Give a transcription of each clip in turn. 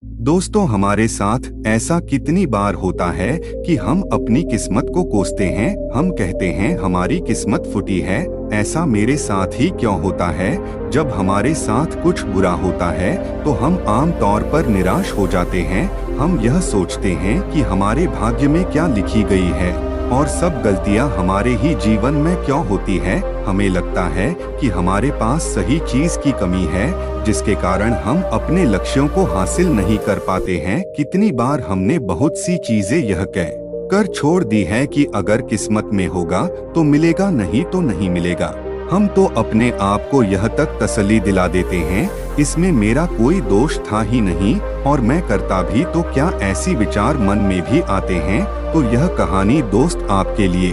दोस्तों, हमारे साथ ऐसा कितनी बार होता है कि हम अपनी किस्मत को कोसते हैं। हम कहते हैं हमारी किस्मत फूटी है। ऐसा मेरे साथ ही क्यों होता है? जब हमारे साथ कुछ बुरा होता है तो हम आम तौर पर निराश हो जाते हैं। हम यह सोचते हैं कि हमारे भाग्य में क्या लिखी गई है और सब गलतियां हमारे ही जीवन में क्यों होती है। हमें लगता है कि हमारे पास सही चीज की कमी है, जिसके कारण हम अपने लक्ष्यों को हासिल नहीं कर पाते हैं। कितनी बार हमने बहुत सी चीजें यह कह कर छोड़ दी है कि अगर किस्मत में होगा तो मिलेगा, नहीं तो नहीं मिलेगा। हम तो अपने आप को यह तक तसल्ली दिला देते हैं, इसमें मेरा कोई दोष था ही नहीं और मैं करता भी तो क्या, ऐसी विचार मन में भी आते हैं। तो यह कहानी दोस्त आपके लिए।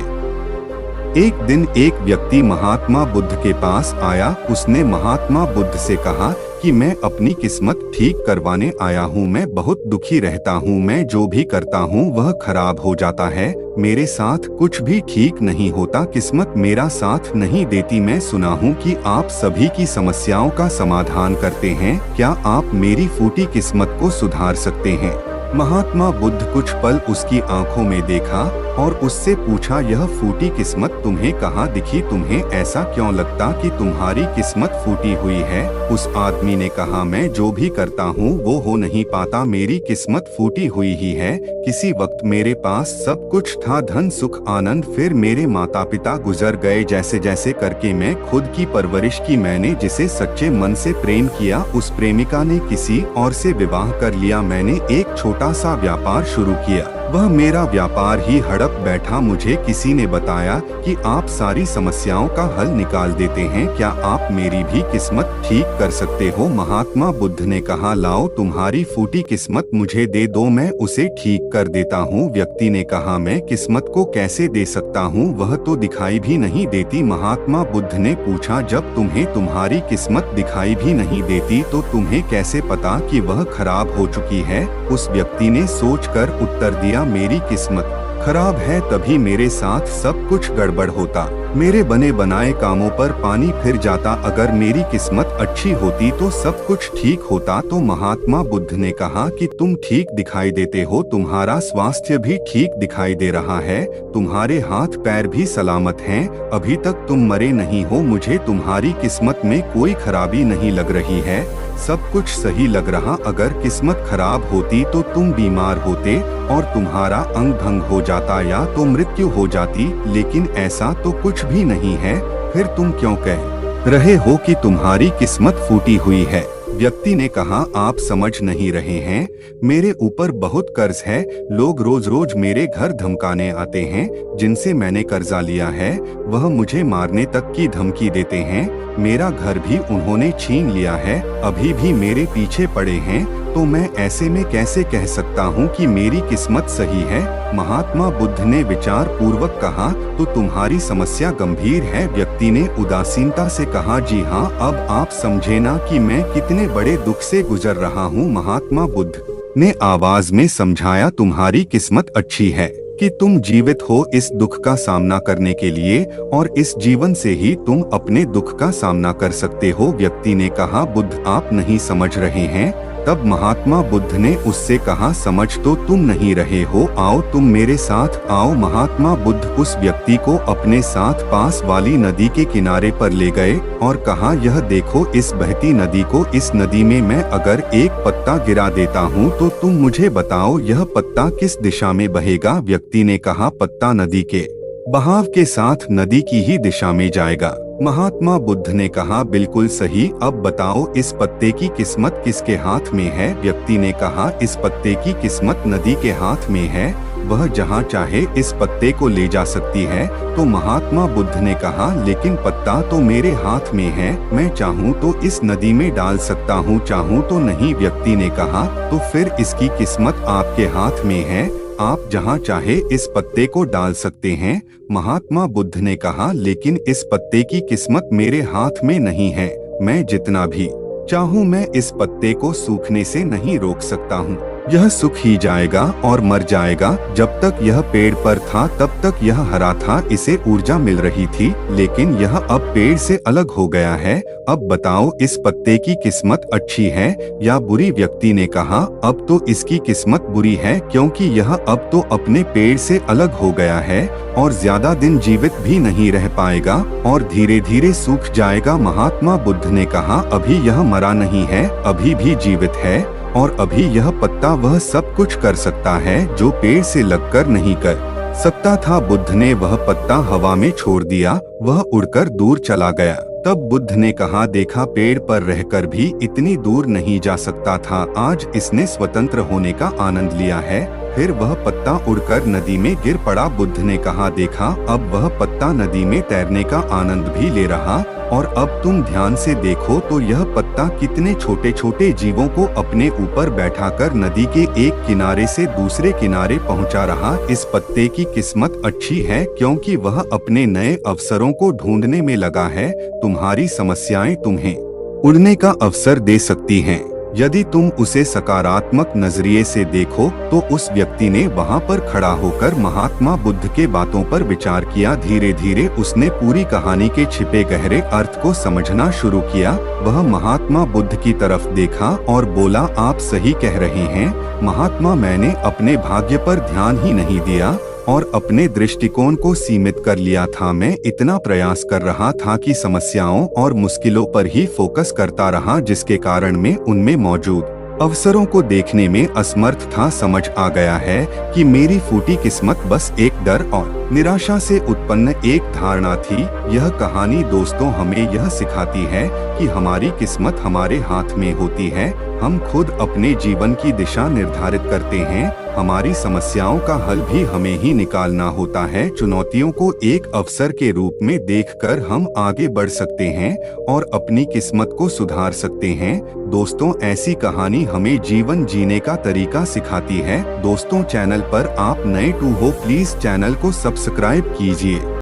एक दिन एक व्यक्ति महात्मा बुद्ध के पास आया। उसने महात्मा बुद्ध से कहा कि मैं अपनी किस्मत ठीक करवाने आया हूँ। मैं बहुत दुखी रहता हूँ। मैं जो भी करता हूँ वह खराब हो जाता है। मेरे साथ कुछ भी ठीक नहीं होता। किस्मत मेरा साथ नहीं देती। मैं सुना हूँ कि आप सभी की समस्याओं का समाधान करते हैं। क्या आप मेरी फूटी किस्मत को सुधार सकते हैं? महात्मा बुद्ध कुछ पल उसकी आंखों में देखा और उससे पूछा, यह फूटी किस्मत तुम्हें कहाँ दिखी? तुम्हें ऐसा क्यों लगता कि तुम्हारी किस्मत फूटी हुई है? उस आदमी ने कहा, मैं जो भी करता हूँ वो हो नहीं पाता। मेरी किस्मत फूटी हुई ही है। किसी वक्त मेरे पास सब कुछ था, धन सुख आनंद, फिर मेरे माता पिता गुजर गए। जैसे जैसे करके मैं खुद की परवरिश की। मैंने जिसे सच्चे मन से प्रेम किया, उस प्रेमिका ने किसी और से विवाह कर लिया। मैंने एक छोटा सा व्यापार शुरू किया, वह मेरा व्यापार ही हड़प बैठा। मुझे किसी ने बताया कि आप सारी समस्याओं का हल निकाल देते हैं। क्या आप मेरी भी किस्मत ठीक कर सकते हो? महात्मा बुद्ध ने कहा, लाओ तुम्हारी फूटी किस्मत मुझे दे दो, मैं उसे ठीक कर देता हूँ। व्यक्ति ने कहा, मैं किस्मत को कैसे दे सकता हूँ? वह तो दिखाई भी नहीं देती। महात्मा बुद्ध ने पूछा, जब तुम्हें तुम्हारी किस्मत दिखाई भी नहीं देती तो तुम्हें कैसे पता कि वह खराब हो चुकी है? उस व्यक्ति ने सोचकर उत्तर दिया, मेरी किस्मत खराब है तभी मेरे साथ सब कुछ गड़बड़ होता। मेरे बने बनाए कामों पर पानी फिर जाता। अगर मेरी किस्मत अच्छी होती तो सब कुछ ठीक होता। तो महात्मा बुद्ध ने कहा कि तुम ठीक दिखाई देते हो, तुम्हारा स्वास्थ्य भी ठीक दिखाई दे रहा है, तुम्हारे हाथ पैर भी सलामत हैं, अभी तक तुम मरे नहीं हो। मुझे तुम्हारी किस्मत में कोई खराबी नहीं लग रही है, सब कुछ सही लग रहा। अगर किस्मत खराब होती तो तुम बीमार होते और तुम्हारा अंग भंग हो जाता या तो मृत्यु हो जाती, लेकिन ऐसा तो कुछ भी नहीं है। फिर तुम क्यों कह रहे हो कि तुम्हारी किस्मत फूटी हुई है? व्यक्ति ने कहा, आप समझ नहीं रहे हैं, मेरे ऊपर बहुत कर्ज है। लोग रोज रोज मेरे घर धमकाने आते हैं। जिनसे मैंने कर्जा लिया है वह मुझे मारने तक की धमकी देते हैं। मेरा घर भी उन्होंने छीन लिया है, अभी भी मेरे पीछे पड़े हैं। तो मैं ऐसे में कैसे कह सकता हूँ कि मेरी किस्मत सही है? महात्मा बुद्ध ने विचार पूर्वक कहा, तो तुम्हारी समस्या गंभीर है। व्यक्ति ने उदासीनता से कहा, जी हाँ, अब आप समझे ना कि मैं कितने बड़े दुख से गुजर रहा हूँ। महात्मा बुद्ध ने आवाज में समझाया, तुम्हारी किस्मत अच्छी है कि तुम जीवित हो इस दुख का सामना करने के लिए, और इस जीवन से ही तुम अपने दुख का सामना कर सकते हो। व्यक्ति ने कहा, बुद्ध आप नहीं समझ रहे हैं। तब महात्मा बुद्ध ने उससे कहा, समझ तो तुम नहीं रहे हो, आओ तुम मेरे साथ आओ। महात्मा बुद्ध उस व्यक्ति को अपने साथ पास वाली नदी के किनारे पर ले गए और कहा, यह देखो इस बहती नदी को, इस नदी में मैं अगर एक पत्ता गिरा देता हूँ तो तुम मुझे बताओ यह पत्ता किस दिशा में बहेगा? व्यक्ति ने कहा, पत्ता नदी के बहाव के साथ नदी की ही दिशा में जाएगा। महात्मा बुद्ध ने कहा, बिल्कुल सही, अब बताओ इस पत्ते की किस्मत किसके हाथ में है? व्यक्ति ने कहा, इस पत्ते की किस्मत नदी के हाथ में है, वह जहाँ चाहे इस पत्ते को ले जा सकती है। तो महात्मा बुद्ध ने कहा, लेकिन पत्ता तो मेरे हाथ में है, मैं चाहूँ तो इस नदी में डाल सकता हूँ, चाहूँ तो नहीं। व्यक्ति ने कहा, तो फिर इसकी किस्मत आपके हाथ में है, आप जहाँ चाहे इस पत्ते को डाल सकते हैं। महात्मा बुद्ध ने कहा, लेकिन इस पत्ते की किस्मत मेरे हाथ में नहीं है, मैं जितना भी चाहूँ मैं इस पत्ते को सूखने से नहीं रोक सकता हूँ। यह सुख ही जाएगा और मर जाएगा। जब तक यह पेड़ पर था तब तक यह हरा था, इसे ऊर्जा मिल रही थी, लेकिन यह अब पेड़ से अलग हो गया है। अब बताओ इस पत्ते की किस्मत अच्छी है या बुरी? व्यक्ति ने कहा, अब तो इसकी किस्मत बुरी है, क्योंकि यह अब तो अपने पेड़ से अलग हो गया है और ज्यादा दिन जीवित भी नहीं रह पाएगा और धीरे धीरे सूख जाएगा। महात्मा बुद्ध ने कहा, अभी यह मरा नहीं है, अभी भी जीवित है और अभी यह पत्ता वह सब कुछ कर सकता है जो पेड़ से लगकर नहीं कर सकता था। बुद्ध ने वह पत्ता हवा में छोड़ दिया, वह उड़कर दूर चला गया। तब बुद्ध ने कहा, देखा, पेड़ पर रहकर भी इतनी दूर नहीं जा सकता था, आज इसने स्वतंत्र होने का आनंद लिया है। फिर वह पत्ता उड़कर नदी में गिर पड़ा। बुद्ध ने कहा, देखा, अब वह पत्ता नदी में तैरने का आनंद भी ले रहा और अब तुम ध्यान से देखो तो यह पत्ता कितने छोटे छोटे जीवों को अपने ऊपर बैठाकर नदी के एक किनारे से दूसरे किनारे पहुंचा रहा। इस पत्ते की किस्मत अच्छी है, क्योंकि वह अपने नए अवसरों को ढूंढने में लगा है। तुम्हारी समस्याएं तुम्हें उड़ने का अवसर दे सकती हैं। यदि तुम उसे सकारात्मक नजरिए से देखो तो उस व्यक्ति ने वहां पर खड़ा होकर महात्मा बुद्ध के बातों पर विचार किया। धीरे धीरे उसने पूरी कहानी के छिपे गहरे अर्थ को समझना शुरू किया। वह महात्मा बुद्ध की तरफ देखा और बोला, आप सही कह रहे हैं महात्मा, मैंने अपने भाग्य पर ध्यान ही नहीं दिया और अपने दृष्टिकोण को सीमित कर लिया था। मैं इतना प्रयास कर रहा था कि समस्याओं और मुश्किलों पर ही फोकस करता रहा, जिसके कारण मैं उनमें मौजूद अवसरों को देखने में असमर्थ था। समझ आ गया है कि मेरी फूटी किस्मत बस एक डर और निराशा से उत्पन्न एक धारणा थी। यह कहानी दोस्तों हमें यह सिखाती है कि हमारी किस्मत हमारे हाथ में होती है। हम खुद अपने जीवन की दिशा निर्धारित करते हैं। हमारी समस्याओं का हल भी हमें ही निकालना होता है। चुनौतियों को एक अवसर के रूप में देखकर हम आगे बढ़ सकते हैं और अपनी किस्मत को सुधार सकते हैं। दोस्तों, ऐसी कहानी हमें जीवन जीने का तरीका सिखाती है। दोस्तों, चैनल पर आप नए हो, प्लीज चैनल को सब्सक्राइब कीजिए।